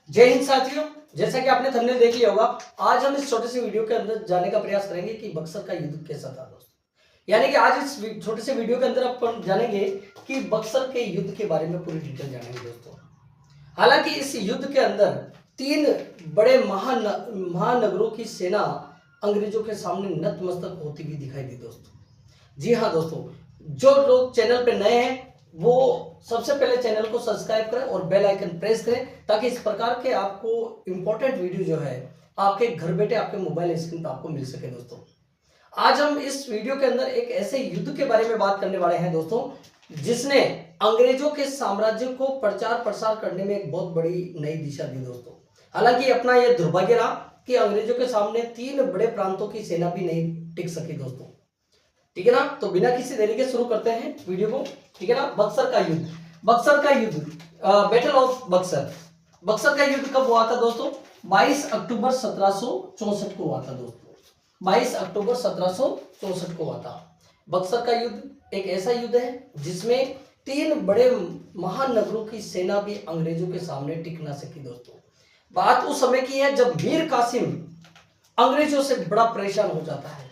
जय हिंद साथियों। जैसा कि आपने थंबनेल देख लिया होगा, आज हम इस छोटे से वीडियो के अंदर जाने का प्रयास करेंगे कि बक्सर का युद्ध कैसा था दोस्तों। यानी कि आज इस छोटे से वीडियो के अंदर अपन जानेंगे कि बक्सर के युद्ध के बारे में पूरी डिटेल जानेंगे दोस्तों। हालांकि इस युद्ध के अंदर तीन बड़े महानगरों की सेना अंग्रेजों के सामने नतमस्तक होती हुई दिखाई दी दोस्तों। जी हाँ दोस्तों, जो लोग चैनल पे नए हैं वो सबसे पहले चैनल को सब्सक्राइब करें और बेल आइकन प्रेस करें ताकि इस प्रकार के आपको इंपॉर्टेंट वीडियो जो है आपके घर बैठे आपके मोबाइल स्क्रीन पर आपको मिल सके दोस्तों। आज हम इस वीडियो के अंदर एक ऐसे युद्ध के बारे में बात करने वाले हैं दोस्तों जिसने अंग्रेजों के साम्राज्य को प्रचार प्रसार करने में एक बहुत बड़ी नई दिशा दी दोस्तों। हालांकि अपना यह दुर्भाग्य रहा कि अंग्रेजों के सामने तीन बड़े प्रांतों की सेना भी नहीं टिक सकी दोस्तों। ठीक है ना, तो बिना किसी देरी के शुरू करते हैं वीडियो को। ठीक है ना, बक्सर का युद्ध। बक्सर का युद्ध, बैटल ऑफ बक्सर। बक्सर का युद्ध कब हुआ था दोस्तों? 22 अक्टूबर 1764 को हुआ था दोस्तों। 22 अक्टूबर 1764 को हुआ था। बक्सर का युद्ध एक ऐसा युद्ध है जिसमें तीन बड़े महानगरों की सेना भी अंग्रेजों के सामने टिक ना सकी दोस्तों। बात उस समय की है जब मीर कासिम अंग्रेजों से बड़ा परेशान हो जाता है।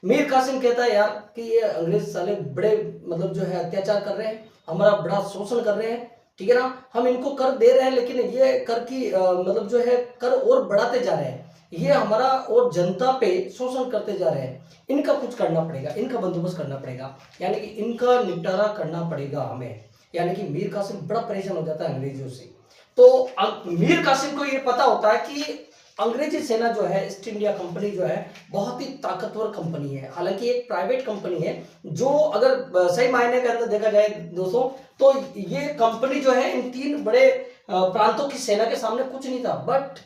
मीर कासिम कहता है यार कि ये अंग्रेज साले बड़े मतलब जो है अत्याचार कर रहे हैं, हमारा बड़ा शोषण कर रहे हैं। ठीक है ना, हम इनको कर दे रहे हैं लेकिन ये कर की मतलब जो है कर और बढ़ाते जा रहे हैं, ये हमारा और जनता पे शोषण करते जा रहे हैं। इनका कुछ करना पड़ेगा, इनका बंदोबस्त करना पड़ेगा, यानी कि इनका निपटारा करना पड़ेगा हमें। यानी कि मीर कासिम बड़ा परेशान हो जाता है अंग्रेजों से। तो मीर कासिम को ये पता होता है कि अंग्रेजी सेना जो है, ईस्ट इंडिया कंपनी जो है बहुत ही ताकतवर कंपनी है। हालांकि एक प्राइवेट कंपनी है जो अगर सही मायने के अंदर देखा जाए दोस्तों तो ये कंपनी जो है इन तीन बड़े प्रांतों की सेना के सामने कुछ नहीं था। बट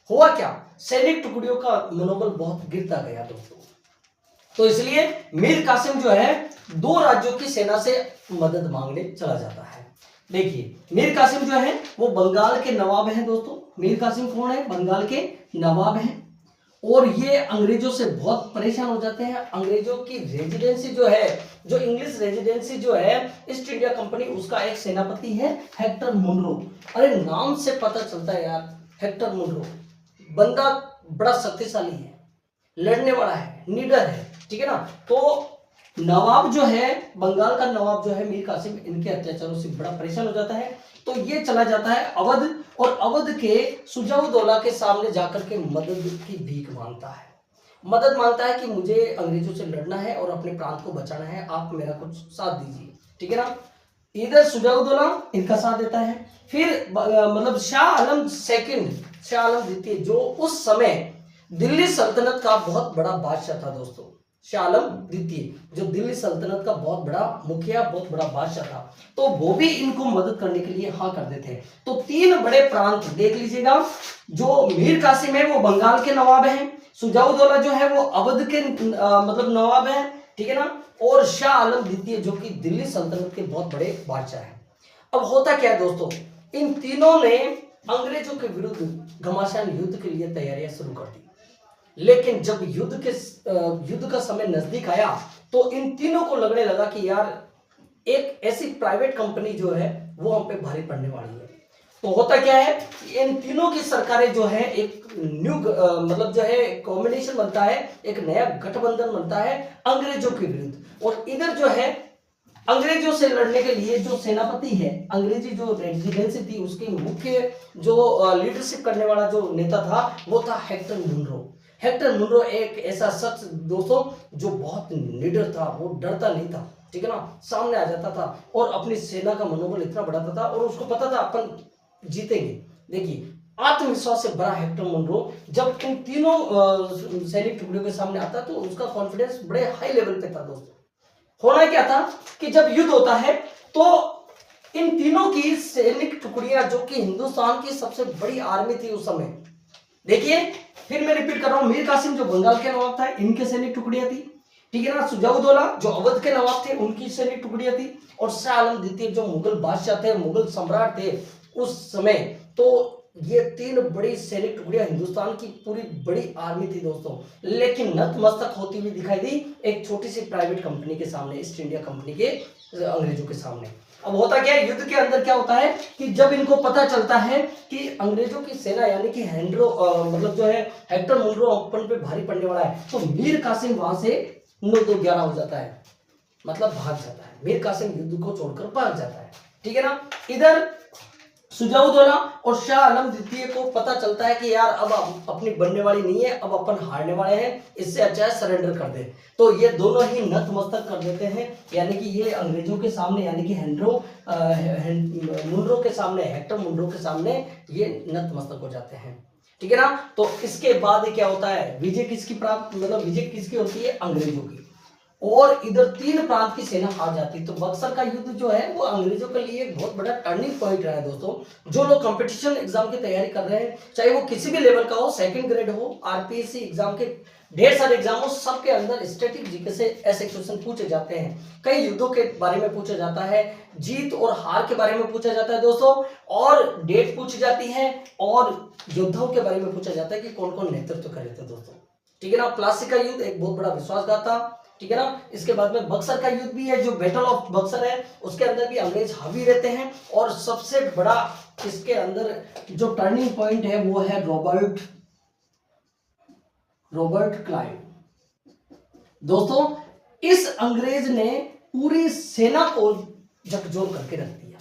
हुआ क्या, सैनिक टुकड़ियों का मनोबल बहुत गिरता गया दोस्तों। तो इसलिए मीर कासिम जो है दो राज्यों की सेना से मदद मांगने चला जाता है। देखिए, मीर कासिम जो है वो बंगाल के नवाब हैं दोस्तों। मीर कासिम कौन है? बंगाल के नवाब हैं। और ये अंग्रेजों से बहुत परेशान हो जाते हैं। अंग्रेजों की रेजिडेंसी जो है, जो इंग्लिश रेजिडेंसी जो है ईस्ट इंडिया कंपनी, उसका एक सेनापति है हेक्टर मुनरो। अरे नाम से पता चलता है यार, हेक्टर मुनरो बंदा बड़ा शक्तिशाली है, लड़ने वाला है, निडर है। ठीक है ना, तो नवाब जो है, बंगाल का नवाब जो है मीर कासिम, इनके अत्याचारों से बड़ा परेशान हो जाता है। तो ये चला जाता है अवध और अवध के सुजाउद्दौला के सामने जाकर के मदद की भीख मांगता है। मदद मांगता है कि मुझे अंग्रेजों से लड़ना है और अपने प्रांत को बचाना है, आप मेरा कुछ साथ दीजिए। ठीक है ना, इधर सुजाउद्दौला इनका साथ देता है। फिर मतलब शाह आलम सेकंड, शाह आलम द्वितीय जो उस समय दिल्ली सल्तनत का बहुत बड़ा बादशाह था दोस्तों। शाह आलम द्वितीय जो दिल्ली सल्तनत का बहुत बड़ा मुखिया, बहुत बड़ा बादशाह था, तो वो भी इनको मदद करने के लिए हाँ कर देते हैं। तो तीन बड़े प्रांत देख लीजिएगा, जो मीर कासिम है वो बंगाल के नवाब हैं, सुजाउद्दौला जो है वो अवध के मतलब नवाब है। ठीक है ना, और शाह आलम द्वितीय जो कि दिल्ली सल्तनत के बहुत बड़े बादशाह हैं। अब होता क्या है दोस्तों, इन तीनों ने अंग्रेजों के विरुद्ध घमासान युद्ध के लिए तैयारियां शुरू कर दी। लेकिन जब युद्ध का समय नजदीक आया तो इन तीनों को लगने लगा कि यार एक ऐसी प्राइवेट कंपनी जो है वो हम पे भारी पड़ने वाली है। तो होता क्या है, इन तीनों की सरकारें जो है एक न्यू मतलब जो है कॉम्बिनेशन बनता है, एक नया गठबंधन बनता है अंग्रेजों के विरुद्ध। और इधर जो है अंग्रेजों से लड़ने के लिए जो सेनापति है, अंग्रेजी जो रेजिडेंसी थी उसके मुख्य जो लीडरशिप करने वाला जो नेता था वो था हेक्टर मुनरो। हेक्टर मुनरो एक ऐसा शख्स दोस्तों जो बहुत निडर था, वो डरता नहीं था। ठीक है ना, सामने आ जाता था और अपनी सेना का मनोबल इतना बढ़ाता था और उसको पता था अपन जीतेंगे। देखिए, आत्मविश्वास से भरा हेक्टर मुनरो जब इन तीनों सैनिक टुकड़ियों के सामने आता तो उसका कॉन्फिडेंस बड़े हाई लेवल पे था दोस्तों। होना क्या था कि जब युद्ध होता है तो इन तीनों की सैनिक टुकड़ियां जो कि हिंदुस्तान की सबसे बड़ी आर्मी थी उस समय। देखिए, फिर मैं रिपीट कर रहा हूं, मीर कासिम जो बंगाल के नवाब था इनके सैनिक टुकड़ियां थी। ठीक है ना, सुजाउद्दौला जो अवध के नवाब थे उनकी सैनिक टुकड़ियां थी, और शाह आलम द्वितीय जो मुगल बादशाह थे, मुगल सम्राट थे उस समय। तो ये तीन बड़ी सैनिक टुकड़ियां हिंदुस्तान की पूरी बड़ी आर्मी थी दोस्तों। लेकिन नतमस्तक होती हुई दिखाई दी एक छोटी सी प्राइवेट कंपनी के सामने, ईस्ट इंडिया कंपनी के अंग्रेजों के सामने। अब होता क्या है, युद्ध के अंदर क्या होता है कि जब इनको पता चलता है कि अंग्रेजों की सेना यानी कि मतलब जो है हेक्टर मुनरो अपन पे भारी पड़ने वाला है, तो मीर कासिम वहां से 9-2-11 हो जाता है, मतलब भाग जाता है। मीर कासिम युद्ध को छोड़कर भाग जाता है, ठीक है ना। इधर सुजाउद्दौला और शाह आलम द्वितीय को पता चलता है कि यार अब अपनी बनने वाली नहीं है, अब अपन हारने वाले हैं, इससे अच्छा है सरेंडर कर दे। तो ये दोनों ही नतमस्तक कर देते हैं, यानी कि ये अंग्रेजों के सामने यानी कि मुनरो के सामने, हेक्टर मुनरो के सामने ये नतमस्तक हो जाते हैं, ठीक है ना। तो इसके बाद क्या होता है, विजय किसकी प्राप्त, मतलब विजय किसकी होती है, अंग्रेजों की। और इधर 3 प्रांत की सेना हार जाती है। तो बक्सर का युद्ध जो है वो अंग्रेजों के लिए एक बहुत बड़ा टर्निंग पॉइंट रहा है दोस्तों। जो लोग कंपटीशन एग्जाम की तैयारी कर रहे हैं, चाहे वो किसी भी लेवल का हो, सेकंड ग्रेड हो, आरपीएससी एग्जाम के ढेर सारे एग्जाम हो, सबके अंदर स्टैटिक जीके से ऐसे क्वेश्चन पूछे जाते हैं। कई युद्धों के बारे में पूछा जाता है, जीत और हार के बारे में पूछा जाता है दोस्तों, और डेट पूछी जाती है, और योद्धाओं के बारे में पूछा जाता है कि कौन कौन नेतृत्व करे थे दोस्तों, ठीक है ना। प्लासी का युद्ध एक बहुत बड़ा विश्वासघात था, ठीक है ना। इसके बाद में बक्सर का युद्ध भी है, जो बैटल ऑफ बक्सर है, उसके अंदर भी अंग्रेज हावी रहते हैं। और सबसे बड़ा इसके अंदर जो टर्निंग पॉइंट है वो है रॉबर्ट क्लाइव। दोस्तों इस अंग्रेज ने पूरी सेना को झकझोर करके रख दिया।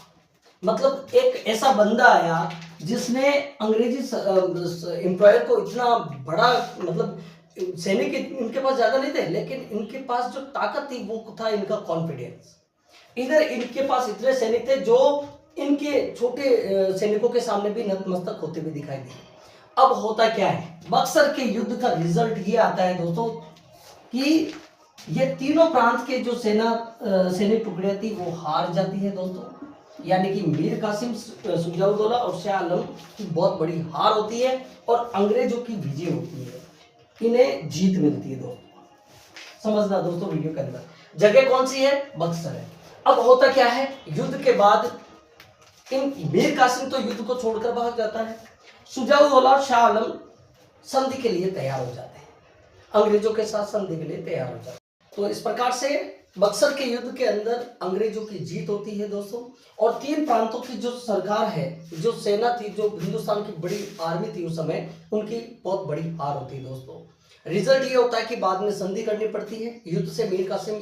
मतलब एक ऐसा बंदा आया जिसने अंग्रेजी एम्पायर को इतना बड़ा, मतलब सैनिक इनके पास ज्यादा नहीं थे, लेकिन इनके पास जो ताकत थी वो था इनका कॉन्फिडेंस। इधर इनके पास इतने सैनिक थे जो इनके छोटे सैनिकों के सामने भी नतमस्तक होते हुए दिखाई दिए। अब होता क्या है, बक्सर के युद्ध का रिजल्ट ये आता है दोस्तों कि ये तीनों प्रांत के जो सैनिक टुकड़ियां थी वो हार जाती है दोस्तों, यानी कि मीर कासिम, सुजाउद्दौला और शाह आलम की बहुत बड़ी हार होती है, और अंग्रेजों की विजय होती है, इन्हें जीत मिलती है दोस्तों। समझना दोस्तों, वीडियो के अंदर जगह कौन सी है, बक्सर है। अब होता क्या है, युद्ध के बाद मीर कासिम तो युद्ध को छोड़कर भाग जाता है, सुजाउद्दौला और शाह आलम संधि के लिए तैयार हो जाते हैं, अंग्रेजों के साथ संधि के लिए तैयार हो जाते हैं। तो इस प्रकार से बक्सर के युद्ध के अंदर अंग्रेजों की जीत होती है दोस्तों, और 3 प्रांतों की जो सरकार है, जो सेना थी, जो हिंदुस्तान की बड़ी आर्मी थी उस समय, उनकी बहुत बड़ी हार होती है दोस्तों। रिजल्ट ये होता है कि बाद में संधि करनी पड़ती है, युद्ध से मीर कासिम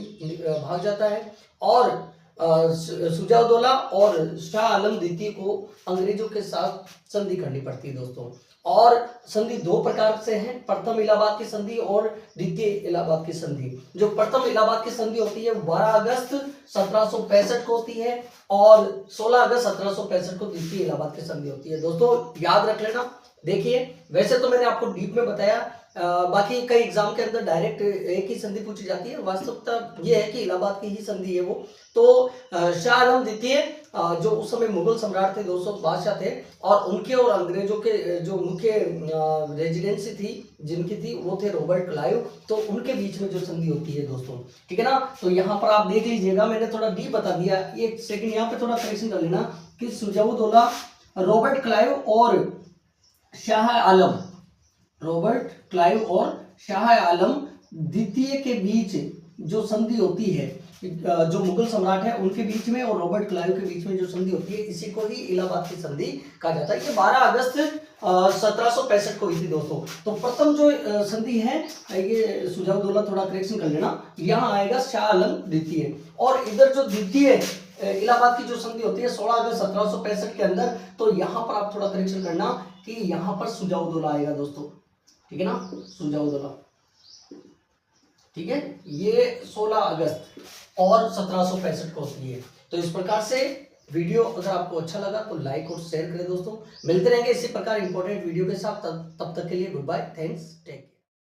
भाग जाता है, और सुजाउद्दौला और शाह आलम द्वितीय को अंग्रेजों के साथ संधि करनी पड़ती है दोस्तों। और संधि 2 प्रकार से है, प्रथम इलाहाबाद की संधि और द्वितीय इलाहाबाद की संधि। जो प्रथम इलाहाबाद की संधि होती है 12 अगस्त 1765 को होती है, और 16 अगस्त 1765 को द्वितीय इलाहाबाद की संधि होती है दोस्तों, याद रख लेना। देखिए वैसे तो मैंने आपको डीप में बताया, बाकी कई एग्जाम के अंदर डायरेक्ट एक ही संधि पूछी जाती है, वास्तविकता ये है कि इलाहाबाद की ही संधि है वो। तो शाह आलम द्वितीय जो उस समय मुगल सम्राट थे, 200 बादशाह थे, और उनके और अंग्रेजों के जो मुख्य रेजिडेंसी थी जिनकी थी वो थे रॉबर्ट क्लाइव। तो उनके बीच में जो संधि होती है दोस्तों, ठीक है ना। तो यहाँ पर आप देख लीजिएगा, मैंने थोड़ा डीप बता दिया, एक सेकंड यहाँ पे थोड़ा करेक्शन कर लेना कि सुजाउद्दौला, रॉबर्ट क्लाइव और शाह आलम, रॉबर्ट क्लाइव और शाह आलम द्वितीय के बीच जो संधि होती है, जो मुगल सम्राट है उनके बीच में और रॉबर्ट क्लाइव के बीच में जो संधि होती है, इसी को ही इलाहाबाद की संधि कहा जाता है। ये 12 अगस्त 1765 को हुई थी दोस्तों। तो प्रथम जो संधि है, ये सुजाउद्दौला, थोड़ा करेक्शन कर लेना, यहाँ आएगा शाह आलम द्वितीय, और इधर जो द्वितीय इलाहाबाद की जो संधि होती है 16 अगस्त 1765 के अंदर, तो यहाँ पर आप थोड़ा करेक्शन करना कि यहाँ पर सुजाउद्दौला आएगा दोस्तों, ठीक है ना, सुजाउद्दौला, ठीक है। ये 16 अगस्त और 1765 को होती है। तो इस प्रकार से वीडियो अगर आपको अच्छा लगा तो लाइक और शेयर करें दोस्तों। मिलते रहेंगे इसी प्रकार इंपॉर्टेंट वीडियो के साथ, तब तक के लिए goodbye, thanks, take care.